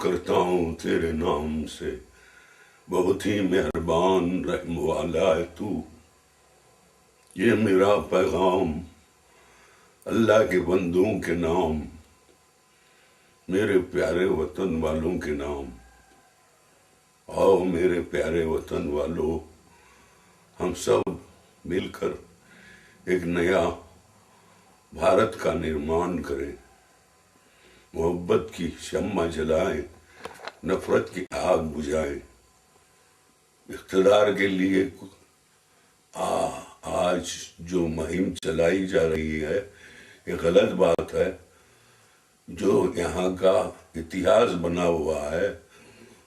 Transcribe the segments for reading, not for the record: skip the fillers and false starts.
کرتا ہوں تیرے نام سے، بہت ہی مہربان رحم والا ہے تو۔ یہ میرا پیغام اللہ کے بندوں کے نام، میرے پیارے وطن والوں کے نام۔ آؤ میرے پیارے وطن والوں، ہم سب مل کر ایک نیا بھارت کا نرمان کریں، محبت کی شمع جلائیں، نفرت کی آگ بجھائیں۔ اقتدار کے لیے آج جو مہم چلائی جا رہی ہے یہ غلط بات ہے۔ جو یہاں کا اتہاس بنا ہوا ہے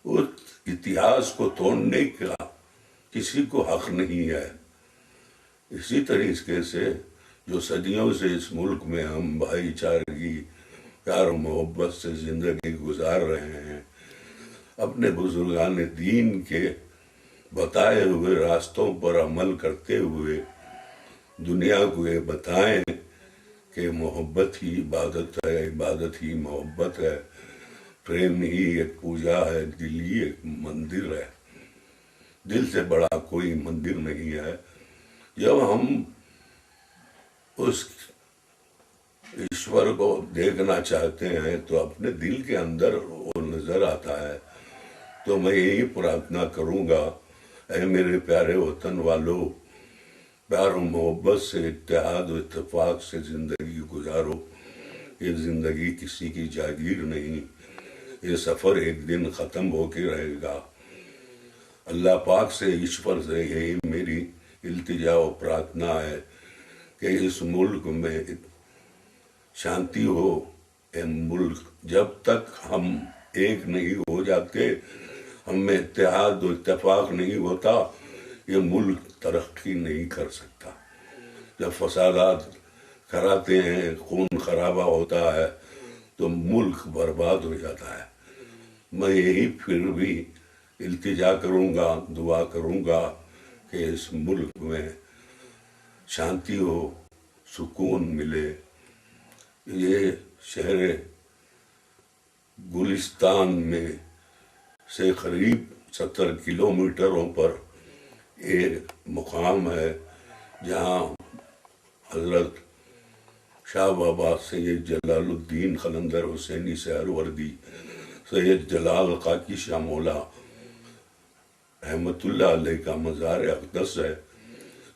اس اتہاس کو توڑنے کا کسی کو حق نہیں ہے۔ اسی طریقے سے جو صدیوں سے اس ملک میں ہم بھائی چارگی، پیار و محبت سے زندگی گزار رہے ہیں، اپنے بزرگان دین کے بتائے ہوئے راستوں پر عمل کرتے ہوئے دنیا کو یہ بتائیں کہ محبت ہی عبادت ہے، عبادت ہی محبت ہے، پریم ہی ایک پوجا ہے، دل ہی ایک مندر ہے، دل سے بڑا کوئی مندر نہیں ہے۔ جب ہم اس ایشور کو دیکھنا چاہتے ہیں تو اپنے دل کے اندر وہ نظر آتا ہے۔ تو میں یہی پرارتھنا کروں گا، اے میرے پیارے وطن والو، پیار و محبت سے، اتحاد و اتفاق سے زندگی گزارو۔ یہ زندگی کسی کی جاگیر نہیں، یہ سفر ایک دن ختم ہو کے رہے گا۔ اللہ پاک سے، ایشور سے یہی میری التجا و پرارتھنا ہے کہ اس ملک میں شانتی ہو۔ اے ملک، جب تک ہم ایک نہیں ہو جاتے، ہم میں اتحاد و اتفاق نہیں ہوتا، یہ ملک ترقی نہیں کر سکتا۔ جب فسادات کراتے ہیں، خون خرابہ ہوتا ہے تو ملک برباد ہو جاتا ہے۔ میں یہی پھر بھی التجا کروں گا، دعا کروں گا کہ اس ملک میں شانتی ہو، سکون ملے۔ یہ شہر گلستان میں سے قریب 70 کلومیٹروں پر ایک مقام ہے جہاں حضرت شاہ بابا سید جلال الدین قلندر حسینی سہروردی، سید جلال خاکی شاہ مولا رحمت اللہ علیہ کا مزار اقدس ہے۔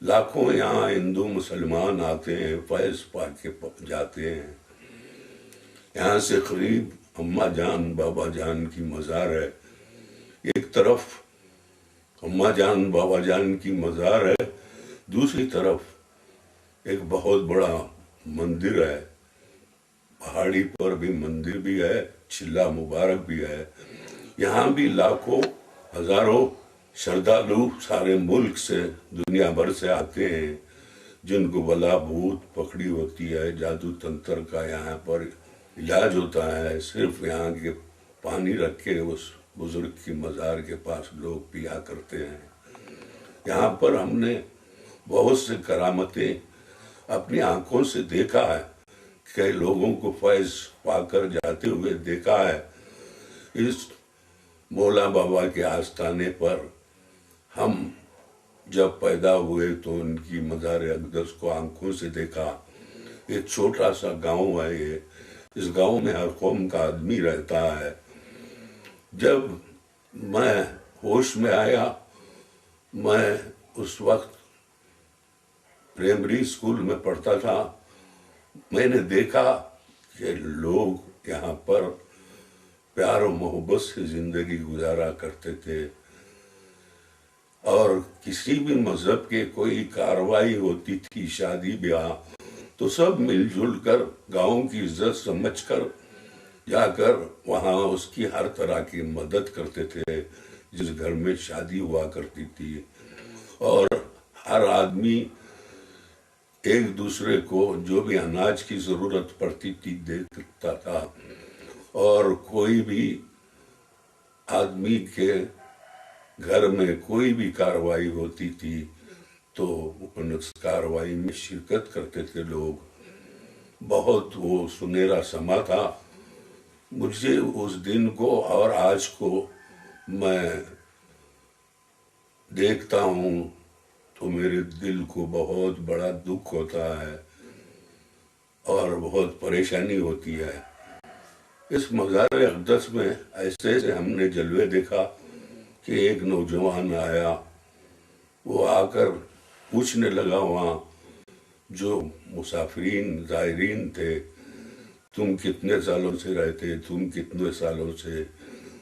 لاکھوں یہاں ہندو مسلمان آتے ہیں، فیض پا کے جاتے ہیں۔ یہاں سے قریب اماں جان بابا جان کی مزار ہے۔ ایک طرف اماں جان بابا جان کی مزار ہے، دوسری طرف ایک بہت بڑا مندر ہے۔ پہاڑی پر بھی مندر بھی ہے، چلہ مبارک بھی ہے۔ یہاں بھی لاکھوں ہزاروں شردالو سارے ملک سے، دنیا بھر سے آتے ہیں، جن کو بلا بھوت پکڑی ہوتی ہے، جادو تنتر کا یہاں پر علاج ہوتا ہے۔ صرف یہاں کے پانی رکھ کے اس بزرگ کی مزار کے پاس لوگ پیا کرتے ہیں۔ یہاں پر ہم نے بہت سے کرامتیں اپنی آنکھوں سے دیکھا ہے، کئی لوگوں کو فیض پا کر جاتے ہوئے دیکھا ہے۔ اس مولا بابا کے آستانے پر ہم جب پیدا ہوئے تو ان کی مزار اقدس کو آنکھوں سے دیکھا۔ ایک چھوٹا سا گاؤں ہے یہ، اس گاؤں میں ہر قوم کا آدمی رہتا ہے۔ جب میں ہوش میں آیا، میں اس وقت پرائمری اسکول میں پڑھتا تھا، میں نے دیکھا کہ لوگ یہاں پر پیار و محبت سے زندگی گزارا کرتے تھے، اور کسی بھی مذہب کے کوئی کارروائی ہوتی تھی، شادی بیاہ، تو سب مل جل کر گاؤں کی عزت سمجھ کر جا کر وہاں اس کی ہر طرح کی مدد کرتے تھے۔ جس گھر میں شادی ہوا کرتی تھی، اور ہر آدمی ایک دوسرے کو جو بھی اناج کی ضرورت پڑتی تھی دیتا تھا، اور کوئی بھی آدمی کے گھر میں کوئی بھی کارروائی ہوتی تھی تو اس کارروائی میں شرکت کرتے تھے لوگ۔ بہت وہ سنہرا سما تھا۔ مجھے اس دن کو اور آج کو میں دیکھتا ہوں تو میرے دل کو بہت بڑا دکھ ہوتا ہے اور بہت پریشانی ہوتی ہے۔ اس مزار اقدس میں ایسے سے ہم نے جلوے دیکھا کہ ایک نوجوان آیا، وہ آ کر پوچھنے لگا وہاں جو مسافرین زائرین تھے، تم کتنے سالوں سے رہتے، تم کتنے سالوں سے،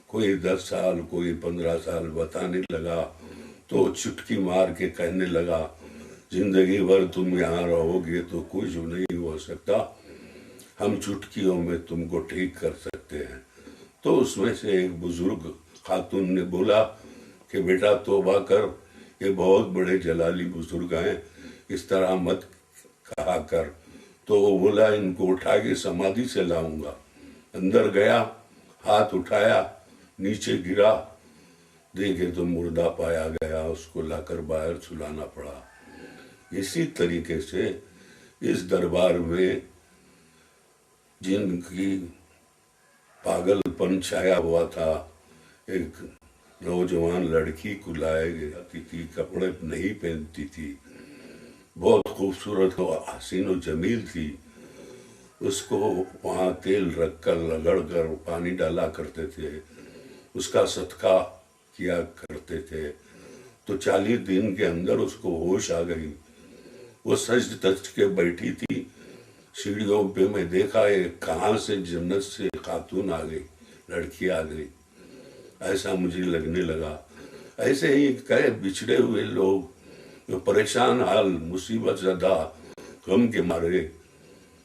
کوئی 10 سال کوئی 15 سال بتانے لگا، تو چٹکی مار کے کہنے لگا زندگی بھر تم یہاں رہو گے تو کچھ نہیں ہو سکتا، ہم چٹکیوں میں تم کو ٹھیک کر سکتے ہیں۔ تو اس میں سے ایک بزرگ خاتون نے بولا کہ بیٹا توبہ کر، یہ بہت بڑے جلالی بزرگ ہیں، اس طرح مت کہا کر۔ تو وہ بولا ان کو اٹھا کے سمادھی سے لاؤں گا۔ اندر گیا، ہاتھ اٹھایا، نیچے گرا، دیکھے تو مردہ پایا گیا، اس کو لا کر باہر سلانا پڑا۔ اسی طریقے سے اس دربار میں جن کی پاگل پن چھایا ہوا تھا، ایک نوجوان لڑکی کو لائے جاتی تھی، کپڑے نہیں پہنتی تھی، بہت خوبصورت و حسین و جمیل تھی، اس کو وہاں تیل رکھ کر رگڑ کر پانی ڈالا کرتے تھے، اس کا صدقہ کیا کرتے تھے۔ تو 40 دن کے اندر اس کو ہوش آ گئی، وہ سجد تج کے بیٹھی تھی، سیڑھیوں پہ میں دیکھا کہاں سے جنت سے خاتون آ گئی، لڑکی آ گئی، ایسا مجھے لگنے لگا۔ ایسے ہی کئی بچھڑے ہوئے لوگ جو پریشان حال، مصیبت زدہ، غم کے مارے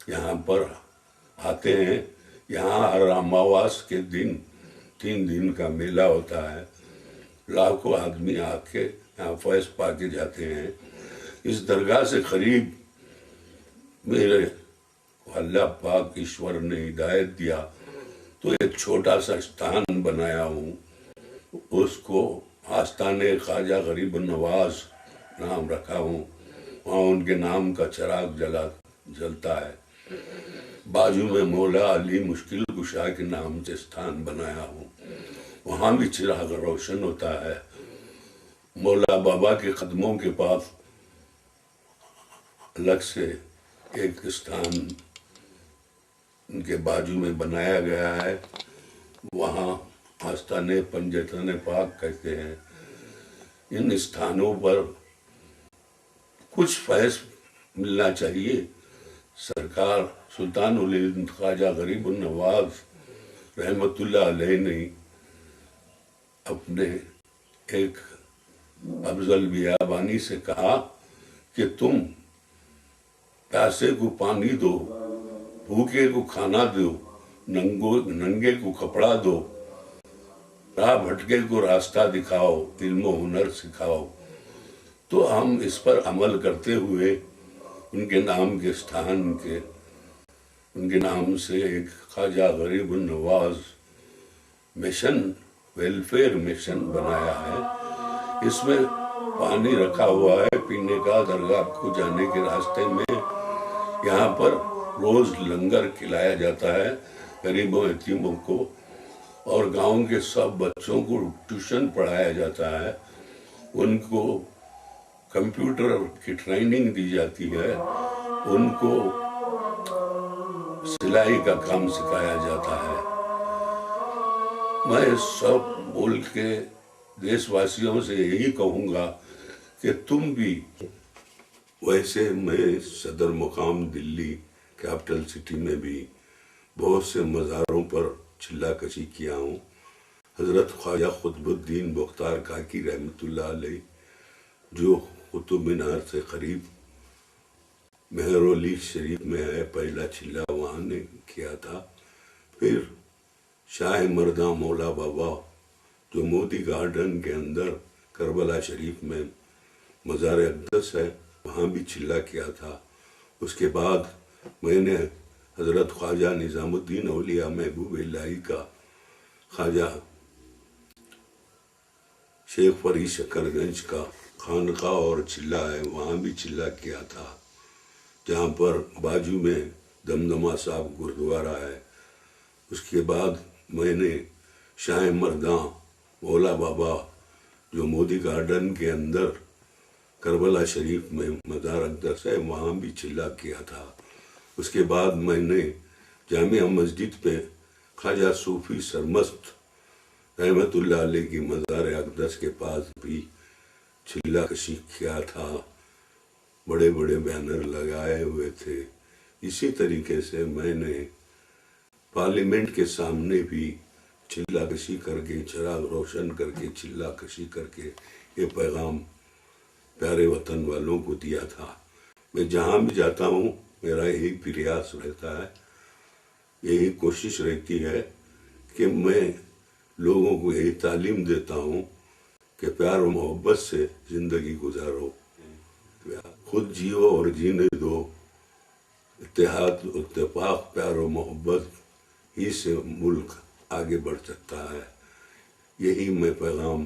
یہاں پر آتے ہیں۔ یہاں ہر اماواس کے دن 3 دن کا میلہ ہوتا ہے، لاکھوں آدمی آ کے یہاں فیض پا کے جاتے ہیں۔ اس درگاہ سے قریب میرے اللہ پاک ایشور نے ہدایت دیا تو ایک چھوٹا سا استھان بنایا ہوں، اس کو آستانِ خواجہ غریب النواز نام رکھا ہوں، وہاں ان کے نام کا چراغ جلتا ہے۔ بازو میں مولا علی مشکل کشا کے نام سے استھان بنایا ہوں، وہاں بھی چراغ روشن ہوتا ہے۔ مولا بابا کے قدموں کے پاس الگ سے ایک استھان ان کے بازو میں بنایا گیا ہے، وہاں آستانِ پنجتن پاک کہتے ہیں۔ ان استھانوں پر کچھ فیض ملنا چاہیے۔ سرکار سلطان الہند خواجہ غریب النواز رحمت اللہ علیہ نے اپنے ایک افضل بیابانی سے کہا کہ تم پیاسے کو پانی دو، بھوکے کو کھانا دو، ننگے کو کپڑا دو، راہ بھٹکے کو راستہ دکھاؤ، علم و ہنر سکھاؤ۔ تو ہم اس پر عمل کرتے ہوئے ان کے نام کے استھان کے ان کے نام سے ایک خواجہ غریب النواز مشن، ویلفیئر مشن بنایا ہے۔ اس میں پانی رکھا ہوا ہے پینے کا، درگاہ کو جانے کے راستے میں یہاں پر روز لنگر کھلایا جاتا ہے غریبوں یتیموں کو، اور گاؤں کے سب بچوں کو ٹیوشن پڑھایا جاتا ہے، ان کو کمپیوٹر کی ٹریننگ دی جاتی ہے، ان کو سلائی کا کام سکھایا جاتا ہے۔ میں سب ملک کے دیش واسیوں سے یہی کہوں گا کہ تم بھی ویسے، میں صدر مقام دلی کیپٹل سٹی میں بھی بہت سے مزاروں پر چلہ کشی کیا ہوں۔ حضرت خواجہ قطب الدین بختیار کاکی رحمت اللہ علیہ جو قطب مینار سے قریب مہرولی شریف میں ہے، پہلا چلہ وہاں نے کیا تھا۔ پھر شاہ مرداں مولا بابا جو مودی گارڈن کے اندر کربلا شریف میں مزار اقدس ہے، وہاں بھی چلہ کیا تھا۔ اس کے بعد میں نے حضرت خواجہ نظام الدین اولیاء محبوب الہی کا خواجہ شیخ فرید شکر گنج کا خانقاہ اور چلہ ہے، وہاں بھی چلہ کیا تھا، جہاں پر باجو میں دمدمہ صاحب گردوارہ ہے، اس کے بعد میں نے شاہ مرداں مولا بابا جو مودی گارڈن کے اندر کربلا شریف میں مزار اقدس ہے وہاں بھی چلا کیا تھا۔ اس کے بعد میں نے جامعہ مسجد پہ خواجہ صوفی سرمست رحمت اللہ علیہ کی مزار اقدس کے پاس بھی چلا کشی کیا تھا، بڑے بڑے بینر لگائے ہوئے تھے۔ اسی طریقے سے میں نے پارلیمنٹ کے سامنے بھی چلا کشی کر کے، چراغ روشن کر کے، چلا کشی کر کے یہ پیغام پیارے وطن والوں کو دیا تھا۔ میں جہاں بھی جاتا ہوں میرا یہی پریاس رہتا ہے، یہی کوشش رہتی ہے کہ میں لوگوں کو یہی تعلیم دیتا ہوں کہ پیار و محبت سے زندگی گزارو، خود جیو اور جینے دو، اتحاد اتفاق پیار و محبت ہی سے ملک آگے بڑھ سکتا ہے۔ یہی میں پیغام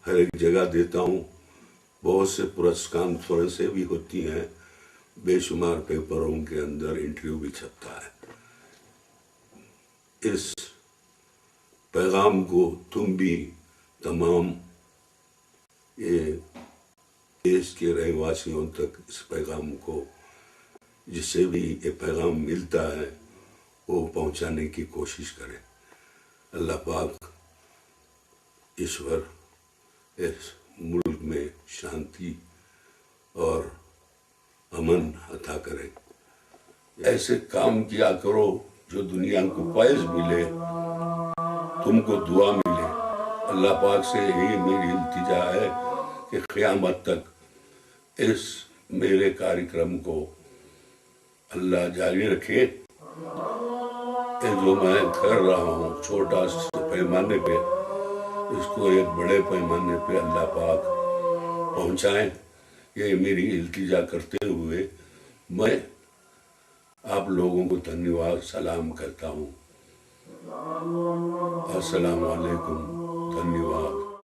ہر ایک جگہ دیتا ہوں۔ بہت سے پریس کانفرنسیں بھی ہوتی ہیں، بے شمار پیپروں کے اندر انٹرویو بھی چھپتا ہے۔ اس پیغام کو تم بھی تمام یہ دیش کے رہ واسیوں تک اس پیغام کو جس سے بھی یہ پیغام ملتا ہے وہ پہنچانے کی کوشش کریں۔ اللہ پاک ایشور اس ملک میں شانتی اور امن عطا کرے۔ ایسے کام کیا کرو جو دنیا کو فیض ملے، تم کو دعا ملے۔ اللہ پاک سے یہی میری التجا ہے کہ قیامت تک اس میرے کارکرم کو اللہ جاری رکھے۔ یہ جو میں کر رہا ہوں چھوٹا پیمانے پہ، اس کو ایک بڑے پیمانے پہ اللہ پاک پہنچائیں، یہ میری التجا کرتے ہوئے میں آپ لوگوں کو دھنیواد سلام کرتا ہوں۔ السلام علیکم، دھنیواد۔